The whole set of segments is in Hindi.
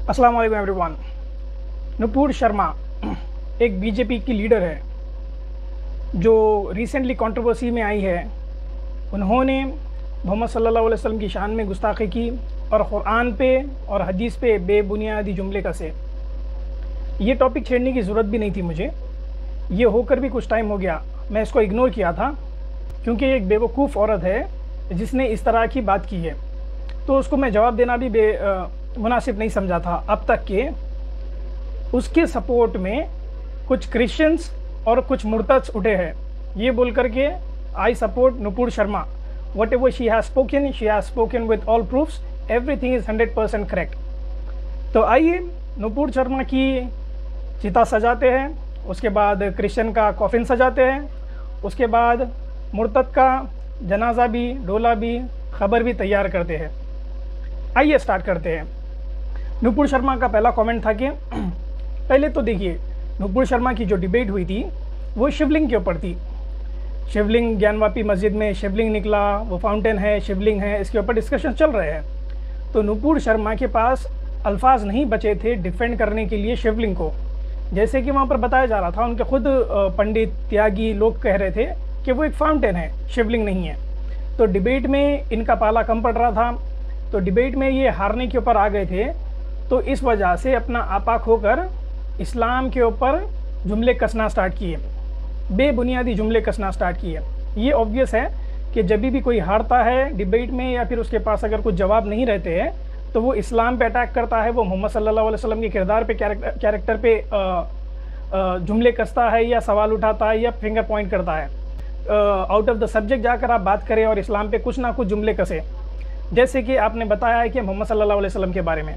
अस्सलाम वालेकुम एवरीवन। नुपुर शर्मा एक बीजेपी की लीडर है जो रिसेंटली कंट्रोवर्सी में आई है। उन्होंने मोहम्मद सल्लल्लाहु अलैहि वसल्लम की शान में गुस्ताखी की और क़ुरान पे और हदीस पे बेबुनियादी जुमले कसे। ये टॉपिक छेड़ने की ज़रूरत भी नहीं थी मुझे, ये होकर भी कुछ टाइम हो गया। मैं इसको इग्नोर किया था क्योंकि एक बेवकूफ़ औरत है जिसने इस तरह की बात की है, तो उसको मैं जवाब देना भी मुनासिब नहीं समझा था। अब तक के उसके सपोर्ट में कुछ क्रिश्चियंस और कुछ मुर्तद्स उठे हैं, ये बोल करके I support Nupur Sharma. What ever she has spoken with all proofs, everything is 100% correct. तो आइए नुपुर शर्मा की चिता सजाते हैं, उसके बाद क्रिश्चियन का कॉफिन सजाते हैं, उसके बाद मुर्तद का जनाजा भी, डोला भी, खबर भी तैयार करते हैं। आइए स्टार्ट करते हैं। नुपुर शर्मा का पहला कमेंट था कि पहले तो देखिए, नुपुर शर्मा की जो डिबेट हुई थी वो शिवलिंग के ऊपर थी। शिवलिंग ज्ञानवापी मस्जिद में शिवलिंग निकला, वो फाउंटेन है, शिवलिंग है, इसके ऊपर डिस्कशन चल रहे हैं। तो नुपुर शर्मा के पास अल्फाज नहीं बचे थे डिफेंड करने के लिए शिवलिंग को। जैसे कि वहाँ पर बताया जा रहा था, उनके खुद पंडित त्यागी लोग कह रहे थे कि वो एक फाउंटेन है, शिवलिंग नहीं है। तो डिबेट में इनका पाला कम पड़ रहा था, तो डिबेट में ये हारने के ऊपर आ गए थे। तो इस वजह से अपना आपा खोकर इस्लाम के ऊपर जुमले कसना स्टार्ट किए, बेबुनियादी जुमले कसना स्टार्ट किए। ये ऑब्वियस है कि जब भी कोई हारता है डिबेट में या फिर उसके पास अगर कुछ जवाब नहीं रहते हैं तो वो इस्लाम पे अटैक करता है, वो मोहम्मद सल्लल्लाहु अलैहि वसल्लम के किरदार पे, कैरेक्टर पे जुमले कसता है या सवाल उठाता है या फिंगर पॉइंट करता है। आउट ऑफ द सब्जेक्ट जाकर आप बात करें और इस्लाम पे कुछ ना कुछ जुमले कसे। जैसे कि आपने बताया है कि मोहम्मद सल्लल्लाहु अलैहि वसल्लम के बारे में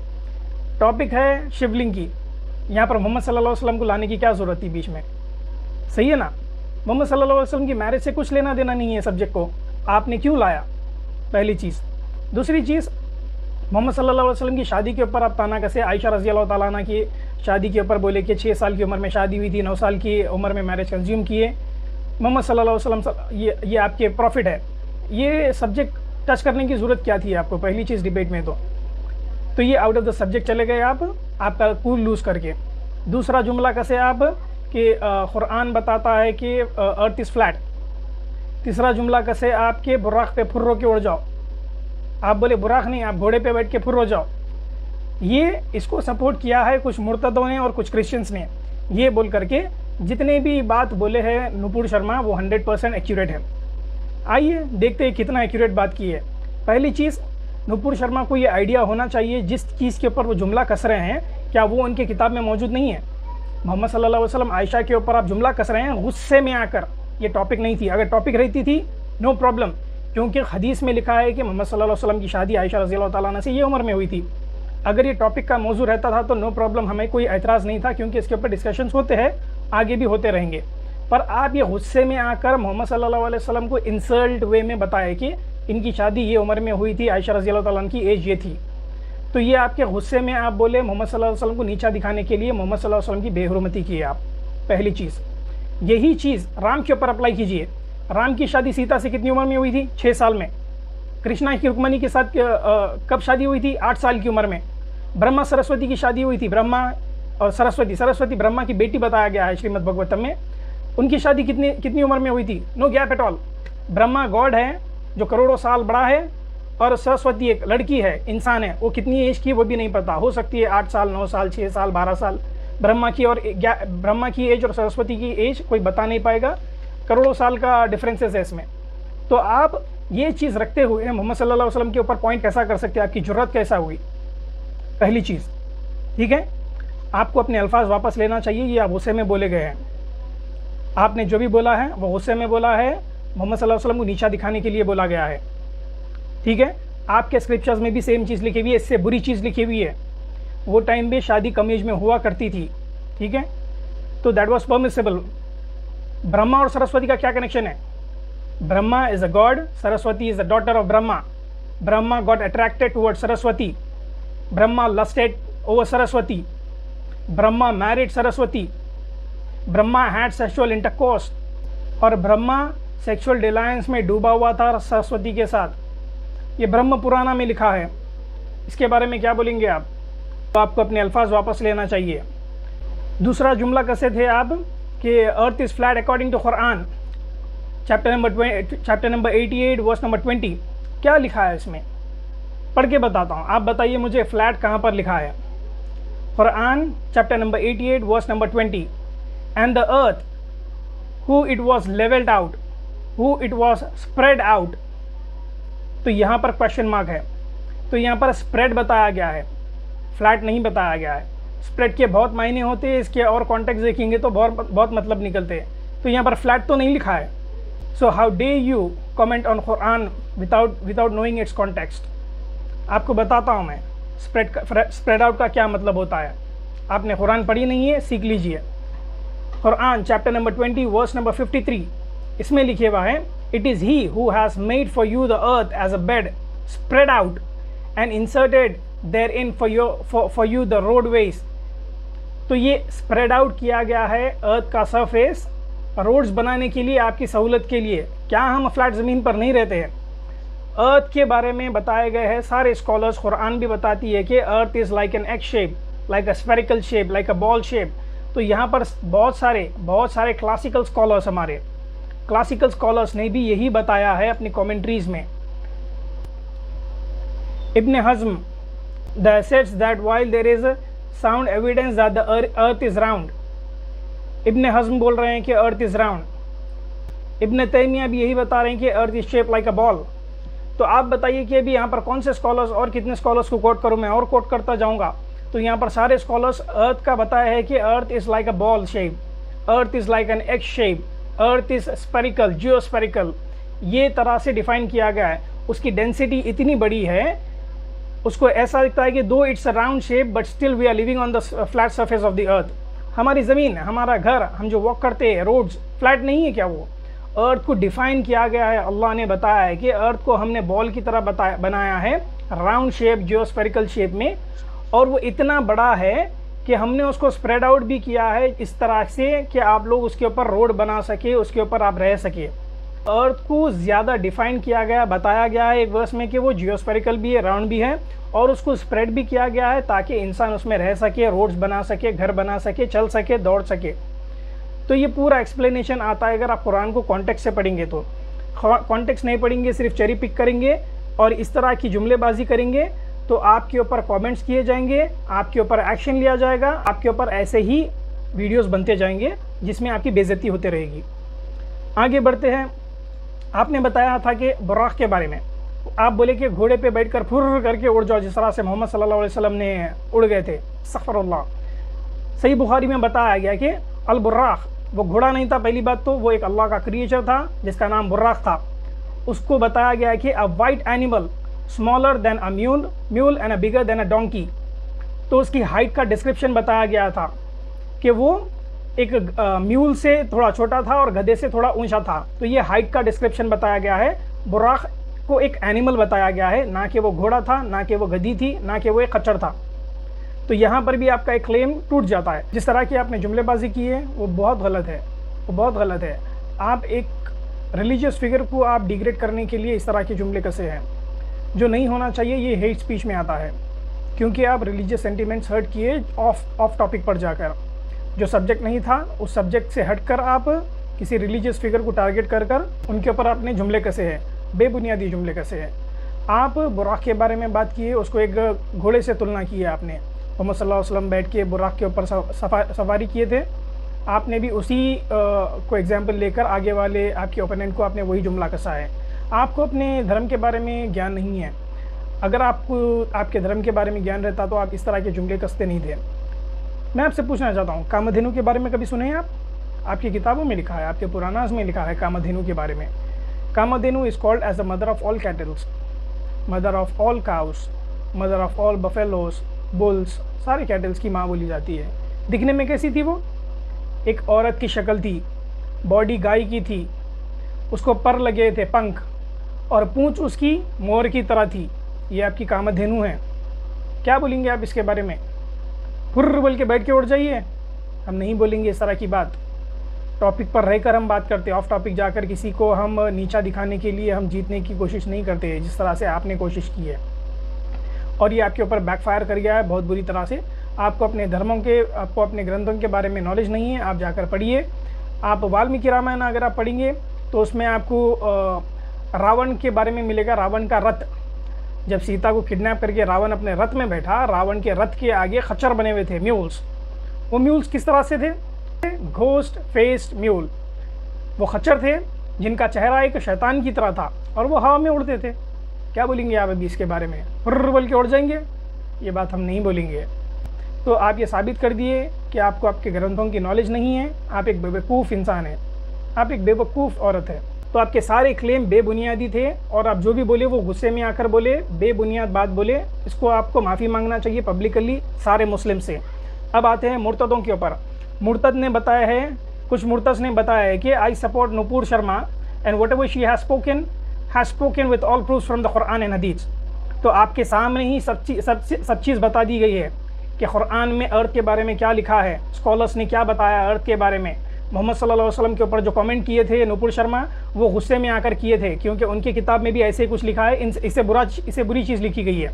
टॉपिक है शिवलिंग की, यहाँ पर मोहम्मद सल्लल्लाहु अलैहि वसल्लम को लाने की क्या ज़रूरत थी बीच में? सही है ना? मोहम्मद सल्लल्लाहु अलैहि वसल्लम की मैरिज से कुछ लेना देना नहीं है सब्जेक्ट को, आपने क्यों लाया? पहली चीज़। दूसरी चीज़, मोहम्मद सल्लल्लाहु अलैहि वसल्लम की शादी के ऊपर आप ताना कसे। आयशा रज़ी अल्लाह ताला अन्हा की शादी के ऊपर बोले कि 6 साल की उम्र में शादी हुई थी, 9 साल की उम्र में मैरिज कंज्यूम किए। मोहम्मद सल्लल्लाहु अलैहि वसल्लम ये आपके प्रॉफिट है, ये सब्जेक्ट टच करने की ज़रूरत क्या थी आपको? पहली चीज़ डिबेट में तो ये आउट ऑफ द सब्जेक्ट चले गए आप, आपका कूल लूज़ करके। दूसरा जुमला कैसे आप कि कुरान बताता है कि अर्थ इज़ फ्लैट। तीसरा जुमला कैसे आपके बुराक पे फुर्रो के उड़ जाओ, आप बोले बुराक नहीं, आप घोड़े पे बैठ के फुर्रो जाओ। ये इसको सपोर्ट किया है कुछ मुर्तदों ने और कुछ क्रिश्चियंस ने, ये बोल करके जितने भी बात बोले हैं नुपुर शर्मा वो 100% एक्यूरेट है। आइए देखते हैं कितना एक्यूरेट बात की है। पहली चीज़, नुपुर शर्मा को ये आइडिया होना चाहिए जिस चीज़ के ऊपर वो जुमला कस रहे हैं क्या वो उनके किताब में मौजूद नहीं है? मोहम्मद सल्लल्लाहु अलैहि वसल्लम आयशा के ऊपर आप जुमला कस रहे हैं गुस्से में आकर, ये टॉपिक नहीं थी। अगर टॉपिक रहती थी नो प्रॉब्लम, क्योंकि हदीस में लिखा है कि मोहम्मद सल्लल्लाहु अलैहि वसल्लम की शादी आयशा रज़ी अल्लाह ताला अन्हा से ये उम्र में हुई थी। अगर ये टॉपिक का मौजू रहता था तो नो प्रॉब्लम, हमें कोई एतराज़ नहीं था, क्योंकि इसके ऊपर डिस्कशंस होते हैं, आगे भी होते रहेंगे। पर आप ये गुस्से में आकर मोहम्मद सल्लल्लाहु अलैहि वसल्लम को इंसल्ट वे में बताए कि इनकी शादी ये उम्र में हुई थी, आयशा रज़ी अल्लाह ताला अन्हा की एज ये थी। तो ये आपके गुस्से में आप बोले मोहम्मद सल्लल्लाहु अलैहि वसल्लम को नीचा दिखाने के लिए मोहम्मद सल्लल्लाहु अलैहि वसल्लम की बेहुरमती की है आप। पहली चीज़। यही चीज़ राम के ऊपर अप्लाई कीजिए। राम की शादी सीता से कितनी उम्र में हुई थी? 6 साल में। कृष्णा की रुक्मणी के साथ कब शादी हुई थी? 8 साल की उम्र में। ब्रह्मा सरस्वती की शादी हुई थी, ब्रह्मा और सरस्वती ब्रह्मा की बेटी बताया गया है श्रीमद् भगवतम में। उनकी शादी कितनी उम्र में हुई थी? No gap at all. Brahma god है जो करोड़ों साल बड़ा है, और सरस्वती एक लड़की है, इंसान है, वो कितनी एज की वो भी नहीं पता, हो सकती है 8 साल, 9 साल, 6 साल, 12 साल। ब्रह्मा की एज और सरस्वती की एज कोई बता नहीं पाएगा, करोड़ों साल का डिफरेंसेस है इसमें। तो आप ये चीज़ रखते हुए मोहम्मद सल्लल्लाहु अलैहि वसल्लम के ऊपर पॉइंट कैसा कर सकते हैं? आपकी जुर्रत कैसा हुई? पहली चीज़, ठीक है? आपको अपने अल्फाज वापस लेना चाहिए, ये आप गुस्से में बोले गए हैं। आपने जो भी बोला है वो गुस्से में बोला है, मोहम्मद सल्लल्लाहु अलैहि वसल्लम को नीचा दिखाने के लिए बोला गया है, ठीक है? आपके स्क्रिप्चर्स में भी सेम चीज़ लिखी हुई है, इससे बुरी चीज़ लिखी हुई है। वो टाइम में शादी कम एज में हुआ करती थी, ठीक है? तो दैट वाज परमिसेबल। ब्रह्मा और सरस्वती का क्या कनेक्शन है? Brahma is a god, Saraswati is the daughter of Brahma. Brahma got attracted toward Saraswati, Brahma lusted over Saraswati, Brahma married Saraswati, Brahma had sexual intercourse, और ब्रह्मा सेक्सुअल डिलायंस में डूबा हुआ था सरस्वती के साथ। ये ब्रह्म पुराना में लिखा है, इसके बारे में क्या बोलेंगे आप? तो आपको अपने अल्फाज वापस लेना चाहिए। दूसरा जुमला कैसे थे आप कि earth is flat according to Quran chapter number 88 verse number 20। क्या लिखा है इसमें, पढ़ के बताता हूँ, आप बताइए मुझे फ्लैट कहाँ पर लिखा है। Quran chapter number 88 verse number 20, and the earth how it was levelled out, how it was spread out. तो यहाँ पर क्वेश्चन मार्क है, तो यहाँ पर स्प्रेड बताया गया है, फ्लैट नहीं बताया गया है। स्प्रेड के बहुत मायने होते हैं, इसके और कॉन्टेक्स्ट देखेंगे तो बहुत मतलब निकलते हैं। तो यहाँ पर फ्लैट तो नहीं लिखा है। So how day you comment on Quran without knowing it's context. आपको बताता हूँ मैं स्प्रेड आउट का क्या मतलब होता है। आपने कुरान पढ़ी नहीं है, सीख लीजिए। Quran chapter number 20 verse number 53, इसमें लिखे हुआ है, it is he who has made for you the earth as a bed spread out and inserted therein for you the roadways. तो ये स्प्रेड आउट किया गया है अर्थ का सरफेस रोड्स बनाने के लिए, आपकी सहूलत के लिए। क्या हम फ्लैट ज़मीन पर नहीं रहते हैं? अर्थ के बारे में बताए गए हैं सारे स्कॉलर्स। कुरान भी बताती है कि earth is like an egg shape, like a spherical shape, like a ball shape. तो यहाँ पर बहुत सारे क्लासिकल स्कॉलर्स, हमारे क्लासिकल स्कॉलर्स ने भी यही बताया है अपनी कमेंट्रीज में। Ibn Hazm states that while there is sound evidence that the earth is round. Ibn Hazm बोल रहे हैं कि earth is round. Ibn Taymiyya भी यही बता रहे हैं कि earth is shape like a ball. तो आप बताइए कि अभी यहाँ पर कौन से स्कॉलर्स और कितने स्कॉलर्स को कोट करूँ मैं, और कोट करता जाऊँगा। तो यहाँ पर सारे स्कॉलर्स अर्थ का बताया है कि earth is like a ball shape, earth is like an egg shape, earth is spherical, geospherical. ये तरह से डिफाइन किया गया है। उसकी डेंसिटी इतनी बड़ी है, उसको ऐसा दिखता है कि though it's a round shape but still we are living on the flat surface of the earth. हमारी ज़मीन, हमारा घर, हम जो वॉक करते हैं, रोड्स फ्लैट नहीं है क्या? वो अर्थ को डिफाइन किया गया है। अल्लाह ने बताया है कि अर्थ को हमने बॉल की तरह बनाया है, राउंड शेप, जियोस्फेरिकल शेप में। और वो इतना बड़ा है कि हमने उसको स्प्रेड आउट भी किया है इस तरह से कि आप लोग उसके ऊपर रोड बना सके, उसके ऊपर आप रह सके। अर्थ को ज़्यादा डिफाइन किया गया, बताया गया है एक वर्स में कि वो जियोस्फेरिकल भी है, राउंड भी है, और उसको स्प्रेड भी किया गया है ताकि इंसान उसमें रह सके, रोड्स बना सके, घर बना सके, चल सके, दौड़ सके। तो ये पूरा एक्सप्लेनेशन आता है अगर आप कुरान को कॉन्टेक्स्ट से पढ़ेंगे। तो कॉन्टेक्स्ट नहीं पढ़ेंगे, सिर्फ चेरी पिक करेंगे और इस तरह की जुमलेबाजी करेंगे तो आपके ऊपर कमेंट्स किए जाएंगे, आपके ऊपर एक्शन लिया जाएगा, आपके ऊपर ऐसे ही वीडियोस बनते जाएंगे जिसमें आपकी बेइज्जती होती रहेगी। आगे बढ़ते हैं। आपने बताया था कि बुराक के बारे में, आप बोले कि घोड़े पे बैठकर फुर्र करके उड़ जाओ, जिस तरह से मोहम्मद सल्लल्लाहु अलैहि वसल्लम ने उड़ गए थे। अस्तगफिरुल्लाह। सही बुखारी में बताया गया कि अल बुर्राक, वो घोड़ा नहीं था, पहली बात तो वो एक अल्लाह का क्रिएचर था जिसका नाम बुर्राक था। उसको बताया गया कि अ white animal smaller than a mule and a bigger than a donkey. तो उसकी हाइट का डिस्क्रिप्शन बताया गया था कि वो एक म्यूल से थोड़ा छोटा था और गधे से थोड़ा ऊंचा था। तो ये हाइट का डिस्क्रिप्शन बताया गया है। बुराक को एक एनिमल बताया गया है, ना कि वो घोड़ा था, ना कि वो गधी थी, ना कि वो एक खच्चर था। तो यहाँ पर भी आपका एक क्लेम टूट जाता है। जिस तरह की आपने जुमलेबाजी की है वो बहुत गलत है, वो बहुत गलत है। आप एक रिलीजियस फिगर को आप डिग्रेड करने के लिए इस तरह के जुमले कसे हैं, जो नहीं होना चाहिए। ये हेट स्पीच में आता है, क्योंकि आप रिलीजियस सेंटिमेंट्स हर्ट किए ऑफ टॉपिक पर जाकर। जो सब्जेक्ट नहीं था उस सब्जेक्ट से हटकर आप किसी रिलीजियस फिगर को टारगेट कर उनके ऊपर अपने जुमले कसे हैं, बेबुनियादी जुमले कसे हैं। आप बुराक के बारे में बात किए, उसको एक घोड़े से तुलना की है आपने। मोहम्मद सल्लल्लाहु अलैहि वसल्लम बैठ के बुराक के ऊपर सवारी किए थे। आपने भी उसी को एग्जाम्पल लेकर आगे वाले आपके ओपोनेंट को आपने वही जुमला कसा है। आपको अपने धर्म के बारे में ज्ञान नहीं है। अगर आपको आपके धर्म के बारे में ज्ञान रहता तो आप इस तरह के जुमले कसते नहीं थे। मैं आपसे पूछना चाहता हूँ, कामधेनु के बारे में कभी सुने हैं आप? आपकी किताबों में लिखा है, आपके पुरानास में लिखा है कामधेनु के बारे में। Kamadhenu is called as the mother of all cattles, mother of all cows, mother of all buffaloes, bulls, सारे कैटल्स की माँ बोली जाती है। दिखने में कैसी थी वो? एक औरत की शक्ल थी, बॉडी गाय की थी, उसको पर लगे थे पंख, और पूंछ उसकी मोर की तरह थी। ये आपकी कामधेनु है। क्या बोलेंगे आप इसके बारे में? फुर्र बोल के बैठ के उड़ जाइए? हम नहीं बोलेंगे इस तरह की बात। टॉपिक पर रहकर हम बात करते हैं, ऑफ टॉपिक जाकर किसी को हम नीचा दिखाने के लिए हम जीतने की कोशिश नहीं करते जिस तरह से आपने कोशिश की है। और ये आपके ऊपर बैकफायर कर गया है बहुत बुरी तरह से। आपको अपने धर्मों के, आपको अपने ग्रंथों के बारे में नॉलेज नहीं है, आप जाकर पढ़िए। आप वाल्मीकि रामायण अगर आप पढ़ेंगे तो उसमें आपको रावण के बारे में मिलेगा। रावण का रथ, जब सीता को किडनैप करके रावण अपने रथ में बैठा, रावण के रथ के आगे खच्चर बने हुए थे, म्यूल्स। वो म्यूल्स किस तरह से थे? Ghost faced mule. वो खच्चर थे जिनका चेहरा एक शैतान की तरह था और वो हवा में उड़ते थे। क्या बोलेंगे आप अभी इसके बारे में? हुर्र बोल के उड़ जाएंगे? ये बात हम नहीं बोलेंगे। तो आप ये साबित कर दिए कि आपको आपके ग्रंथों की नॉलेज नहीं है, आप एक बेवकूफ़ इंसान हैं, आप एक बेवकूफ़ औरत है। तो आपके सारे क्लेम बेबुनियादी थे और आप जो भी बोले वो गुस्से में आकर बोले, बेबुनियाद बात बोले। इसको आपको माफ़ी मांगना चाहिए पब्लिकली सारे मुस्लिम से। अब आते हैं मुर्तदों के ऊपर। मुर्तद ने बताया है, कुछ मुर्तद ने बताया है कि I support Nupur Sharma and what ever she has spoken with all proofs from the Quran and हदीस। तो आपके सामने ही सब चीज़ बता दी गई है कि कुरान में अर्थ के बारे में क्या लिखा है, स्कॉलर्स ने क्या बताया अर्थ के बारे में। मोहम्मद सल्लल्लाहु अलैहि वसल्लम के ऊपर जो कमेंट किए थे नुपुर शर्मा, वो गुस्से में आकर किए थे क्योंकि उनकी किताब में भी ऐसे ही कुछ लिखा है, इससे बुरी चीज़ लिखी गई है।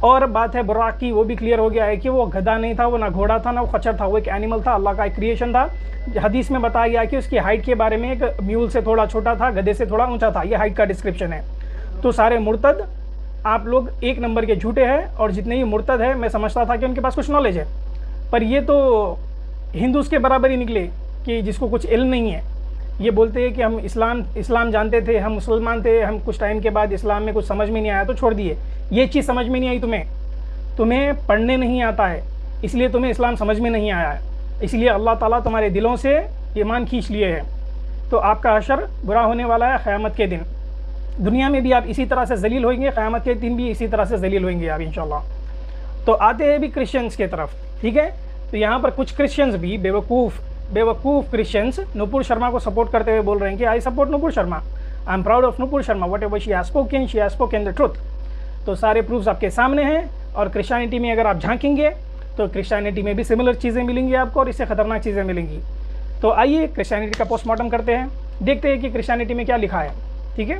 और बात है बुराक की, वो भी क्लियर हो गया है कि वो गधा नहीं था, वो ना घोड़ा था, ना वो खच्चर था, वो एक एनिमल था, अल्लाह का एक क्रिएशन था। हदीस में बताया गया कि उसकी हाइट के बारे में एक म्यूल से थोड़ा छोटा था, गधे से थोड़ा ऊंचा था, ये हाइट का डिस्क्रिप्शन है। तो सारे मुर्तद आप लोग एक नंबर के झूठे हैं। और जितने ही मुर्तद है, मैं समझता था कि उनके पास कुछ नॉलेज है, पर ये तो हिंदूस के बराबर ही निकले कि जिसको कुछ इल्म नहीं है। ये बोलते हैं कि हम इस्लाम जानते थे, हम मुसलमान थे, हम कुछ टाइम के बाद इस्लाम में कुछ समझ में नहीं आया तो छोड़ दिए। ये चीज़ समझ में नहीं आई तुम्हें पढ़ने नहीं आता है, इसलिए तुम्हें इस्लाम समझ में नहीं आया है, इसलिए अल्लाह ताला तुम्हारे दिलों से ईमान खींच लिए है। तो आपका हशर बुरा होने वाला है क़यामत के दिन। दुनिया में भी आप इसी तरह से जलील होंगे, क़यामत के दिन भी इसी तरह से जलील होंगे आप इंशाल्लाह। तो आते हैं भी क्रिश्चियंस की तरफ, ठीक है। तो यहाँ पर कुछ क्रिश्चियंस भी बेवकूफ़ क्रिश्चियंस नुपुर शर्मा को सपोर्ट करते हुए बोल रहे हैं कि I support Nupur Sharma, I am proud of Nupur Sharma, what ever she has spoken the truth. तो सारे प्रूफ्स आपके सामने हैं। और क्रिश्चियनिटी में अगर आप झांकेंगे तो क्रिश्चियनिटी में भी सिमिलर चीज़ें मिलेंगी आपको और इससे ख़तरनाक चीज़ें मिलेंगी। तो आइए क्रिश्चियनिटी का पोस्टमार्टम करते हैं, देखते हैं कि क्रिश्चियनिटी में क्या लिखा है, ठीक है।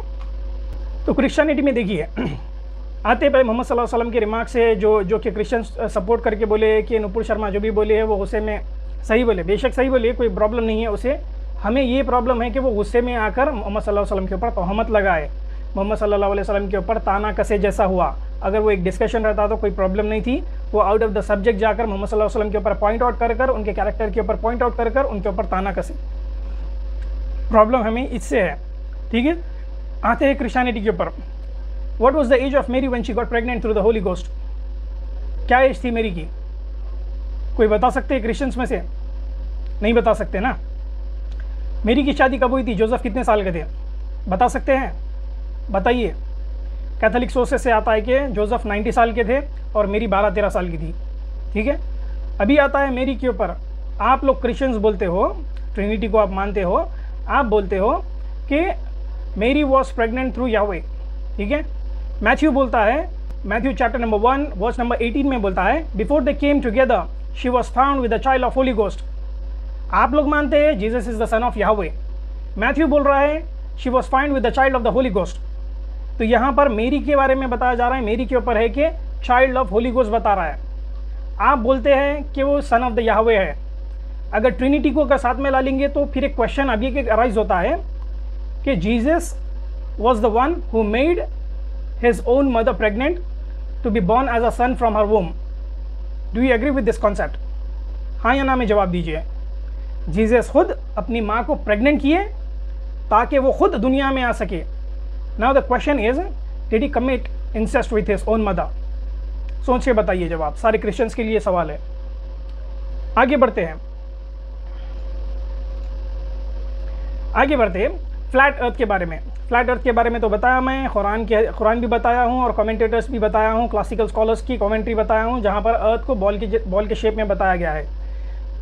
तो क्रिश्चियनिटी में देखिए, आते पहले मोहम्मद सल्लल्लाहु अलैहि वसल्लम के रिमार्क से जो कि क्रिश्चियन सपोर्ट करके बोले कि नुपुर शर्मा जो भी बोले है वो गुस्से में सही बोले, बेशक सही बोले, कोई प्रॉब्लम नहीं है उसे। हमें ये प्रॉब्लम है कि वो गुस्से में आकर मोहम्मद सल्लल्लाहु अलैहि वसल्लम के ऊपर तोहमत लगाए, मोहम्मद सल्लल्लाहु अलैहि वसल्लम के ऊपर ताना कसे जैसा हुआ। अगर वो एक डिस्कशन रहता तो कोई प्रॉब्लम नहीं थी, वो आउट ऑफ द सब्जेक्ट जाकर मोहम्मद सल्लल्लाहु अलैहि वसल्लम के ऊपर पॉइंट आउट कर उनके कैरेक्टर के ऊपर पॉइंट आउट कर उनके ऊपर ताना कसे। प्रॉब्लम हमें इससे है, ठीक है। आते हैं क्रिश्चियनिटी के ऊपर। What was the age of Mary when she got pregnant through the Holi ghost? क्या एज थी मेरी की? कोई बता सकते हैं क्रिश्चियंस में से? नहीं बता सकते ना। मेरी की शादी कब हुई थी? जोसेफ कितने साल के थे? बता सकते हैं? बताइए। कैथोलिक सोर्सेस से आता है कि जोसेफ 90 साल के थे और मेरी 12-13 साल की थी, ठीक है। अभी आता है मेरी के ऊपर। आप लोग क्रिश्चियंस बोलते हो, ट्रिनिटी को आप मानते हो, आप बोलते हो कि मेरी वॉज प्रेग्नेंट थ्रू याहवे, ठीक है। मैथ्यू बोलता है, Matthew chapter number 1 verse number 18 में बोलता है, before they came together she was found with the child of Holy Ghost. आप लोग मानते हैं Jesus is the son of Yahweh. Matthew बोल रहा है she was found with the child of the Holi Ghost. तो यहाँ पर मेरी के बारे में बताया जा रहा है, मेरी के ऊपर है कि चाइल्ड ऑफ होली गोस्ट बता रहा है। आप बोलते हैं कि वो सन ऑफ द याहवे है। अगर ट्रिनिटी को अगर साथ में ला लेंगे तो फिर एक क्वेश्चन अभी के अराइज होता है कि Jesus was the one who made his own mother pregnant to be born as a son from her womb. Do you agree with this concept? हाँ या ना में जवाब दीजिए। जीसस खुद अपनी माँ को प्रेग्नेंट किए ताकि वो खुद दुनिया में आ सके। Now the question is, did he commit incest with his own mother? सोच के बताइए जवाब। सारे क्रिश्चियंस के लिए सवाल है। आगे बढ़ते हैं, फ्लैट अर्थ के बारे में। फ्लैट अर्थ के बारे में तो बताया मैं, कुरान भी बताया हूँ और कमेंटेटर्स भी बताया हूँ, क्लासिकल स्कॉलर्स की कमेंट्री बताया हूँ, जहाँ पर अर्थ को बॉल के शेप में बताया गया है।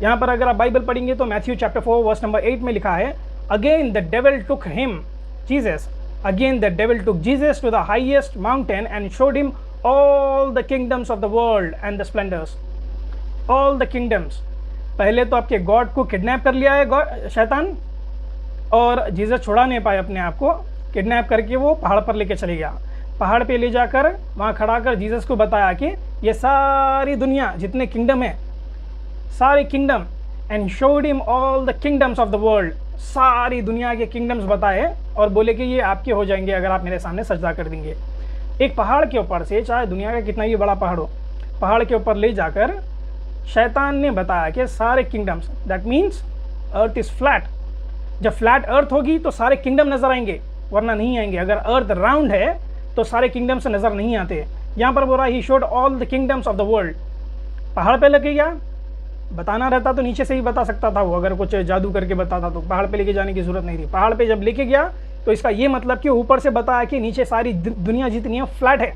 यहाँ पर अगर आप बाइबल पढ़ेंगे तो मैथ्यू चैप्टर 4 वर्स नंबर 8 में लिखा है, again the devil took him Jesus, again the devil took Jesus to the highest mountain and showed him all the kingdoms of the world and the splendours. All the kingdoms, पहले तो आपके गॉड को किडनैप कर लिया है शैतान, और जीसस छुड़ा नहीं पाए अपने आप को, किडनैप करके वो पहाड़ पर लेके चले गया। पहाड़ पे ले जाकर वहाँ खड़ा कर जीसस को बताया कि ये सारी दुनिया जितने किंगडम है, सारे kingdom, and showed him all the kingdoms of the world, सारी दुनिया के किंगडम्स बताए और बोले कि ये आपके हो जाएंगे अगर आप मेरे सामने सजदा कर देंगे। एक पहाड़ के ऊपर से, चाहे दुनिया का कितना भी बड़ा पहाड़ हो, पहाड़ के ऊपर ले जाकर शैतान ने बताया कि सारे kingdoms, that means earth is flat. जब फ्लैट अर्थ होगी तो सारे किंगडम नज़र आएंगे, वरना नहीं आएंगे। अगर अर्थ राउंड है तो सारे किंगडम्स नज़र नहीं आते। यहाँ पर बोला he showed all the kingdoms of the world. पहाड़ पे लेके गया, बताना रहता तो नीचे से ही बता सकता था वो, अगर कुछ जादू करके बताता तो पहाड़ पे लेके जाने की ज़रूरत नहीं थी। पहाड़ पे जब लेके गया तो इसका ये मतलब कि ऊपर से बताया कि नीचे सारी दुनिया जितनी है फ्लैट है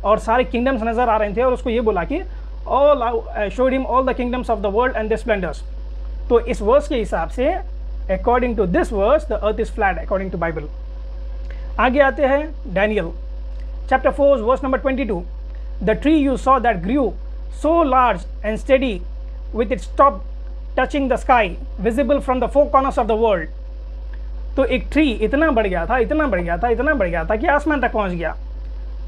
और सारे किंगडम्स नज़र आ रहे थे, और उसको ये बोला कि all showed him all the kingdoms of the world and the splendours. तो इस वर्स के हिसाब से according to this verse the earth is flat according to Bible. आगे आते हैं Daniel chapter 4 verse number 22। The tree you saw that grew so large and steady with its top touching the sky, visible from the four corners of the world। तो एक ट्री इतना बढ़ गया था, इतना बढ़ गया था, इतना बढ़ गया था कि आसमान तक पहुंच गया,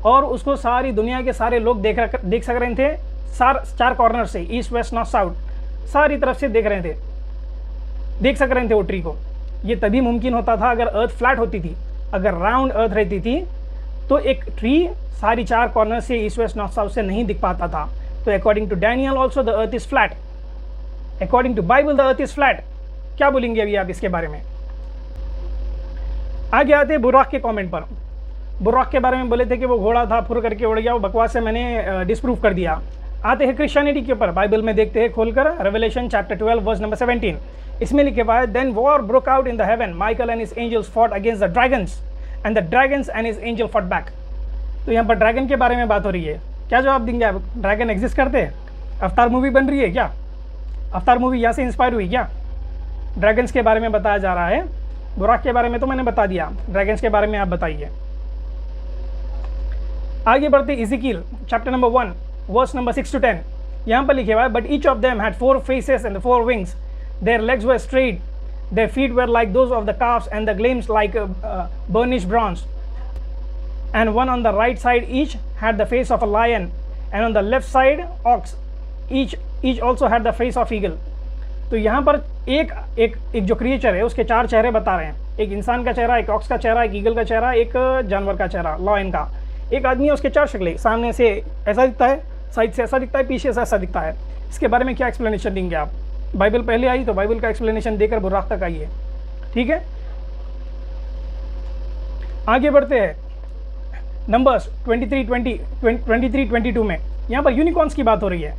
और उसको सारी दुनिया के सारे लोग देख सक रहे थे। चार कॉर्नर से, ईस्ट वेस्ट नॉर्थ साउथ, सारी तरफ से देख सक रहे थे वो ट्री को। ये तभी मुमकिन होता था अगर अर्थ फ्लैट होती थी। अगर राउंड अर्थ रहती थी तो एक ट्री सारी चार कॉर्नर से, ईस्ट वेस्ट नॉर्थ साउथ से नहीं दिख पाता था। तो according to Daniel also the earth is flat, according to Bible the earth is flat. क्या बोलेंगे अभी आप इसके बारे में? आगे आते बुराक के कमेंट पर। बुराक के बारे में बोले थे कि वो घोड़ा था, फुर करके उड़ गया, वो बकवास से मैंने डिस्प्रूव कर दिया। आते हैं क्रिश्चियनिटी के ऊपर। बाइबल में देखते हैं खोलकर, रेवलेशन चैप्टर 12 वर्स नंबर 17। इसमें लिखे हुआ है, then war broke out in the heaven, Michael and his angels fought against the dragons and the dragons and his angel fought back. तो यहाँ पर ड्रैगन के बारे में बात हो रही है। क्या जवाब देंगे आप? ड्रैगन एग्जिस्ट करते हैं? अवतार मूवी बन रही है क्या? अवतार मूवी यहाँ से इंस्पायर हुई क्या? ड्रैगन्स के बारे में बताया जा रहा है। बुराक के बारे में तो मैंने बता दिया, ड्रैगन्स के बारे में आप बताइए। आगे बढ़ते Ezekiel chapter number 1 verse number 6 to 10। यहाँ पर लिखे हुआ है, but each of them had 4 faces and 4 wings, their legs were straight, their feet were like those of the calves, and the gleams like burnished bronze, and one on the right side each had the face of a lion, and on the left side ox, each also had the face of eagle। तो यहाँ पर एक जो क्रिएचर है उसके 4 चेहरे बता रहे हैं। एक इंसान का चेहरा, एक ऑक्स का चेहरा, एक ईगल का चेहरा, एक जानवर का चेहरा, लॉयन का। एक आदमी है, उसके 4 शक्लें, सामने से ऐसा दिखता है, साइड से ऐसा दिखता है, पीछे से ऐसा दिखता है। इसके बारे में क्या एक्सप्लेनेशन देंगे आप? बाइबल पहले आई तो बाइबल का एक्सप्लेनेशन देकर बुराक तक आइए, ठीक है। आगे बढ़ते हैं नंबर्स 23-22 में। यहाँ पर यूनिकॉर्न्स की बात हो रही है।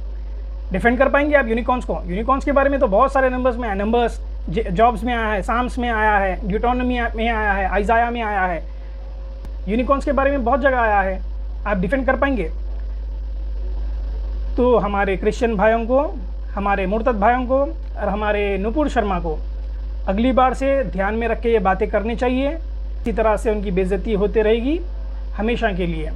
डिफेंड कर पाएंगे आप यूनिकॉर्न्स को? यूनिकॉर्न्स के बारे में तो बहुत सारे नंबर्स में आया, नंबर्स, जॉब्स में आया है, साम्स में आया है, ड्यूटोनॉमी में आया है, आइजाया में आया है। यूनिकॉर्न्स के बारे में बहुत जगह आया है। आप डिफेंड कर पाएंगे? तो हमारे क्रिश्चियन भाइयों को, हमारे मुर्तद भाइयों को और हमारे नुपुर शर्मा को अगली बार से ध्यान में रख के ये बातें करनी चाहिए। इसी तरह से उनकी बेइज्जती होती रहेगी हमेशा के लिए,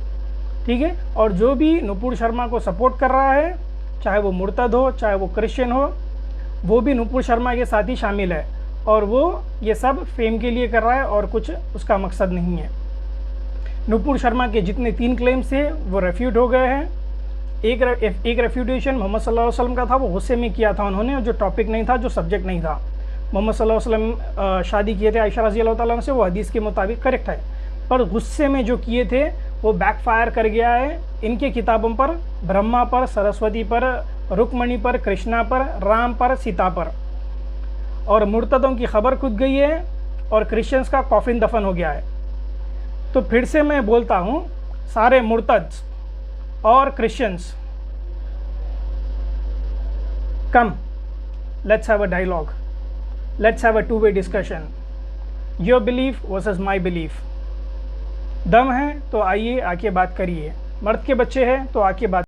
ठीक है। और जो भी नुपुर शर्मा को सपोर्ट कर रहा है, चाहे वो मुर्तद हो चाहे वो क्रिश्चियन हो, वो भी नुपुर शर्मा के साथ ही शामिल है, और वो ये सब फेम के लिए कर रहा है और कुछ उसका मकसद नहीं है। नुपुर शर्मा के जितने 3 क्लेम्स थे वो रेफ्यूट हो गए हैं। एक रेफ्यूटेशन मोहम्मद सल्लल्लाहु अलैहि वसल्लम का था, वो गुस्से में किया था उन्होंने, जो टॉपिक नहीं था, जो सब्जेक्ट नहीं था। मोहम्मद सल्लल्लाहु अलैहि वसल्लम शादी किए थे आयशा रज़ी अल्लाह ताला से, वो हदीस के मुताबिक करेक्ट है, पर गुस्से में जो किए थे वो बैकफायर कर गया है इनके किताबों पर, ब्रह्मा पर, सरस्वती पर, रुक्मणी पर, कृष्णा पर, राम पर, सीता पर। और मुर्तदों की खबर खुद गई है और क्रिश्चियंस का कॉफिन दफन हो गया है। तो फिर से मैं बोलता हूँ, सारे मुर्तद और Christians, come, let's have a dialogue, let's have a 2-way discussion, your belief versus my belief. दम है तो आइए, आके बात करिए। मर्द के बच्चे हैं तो आके बात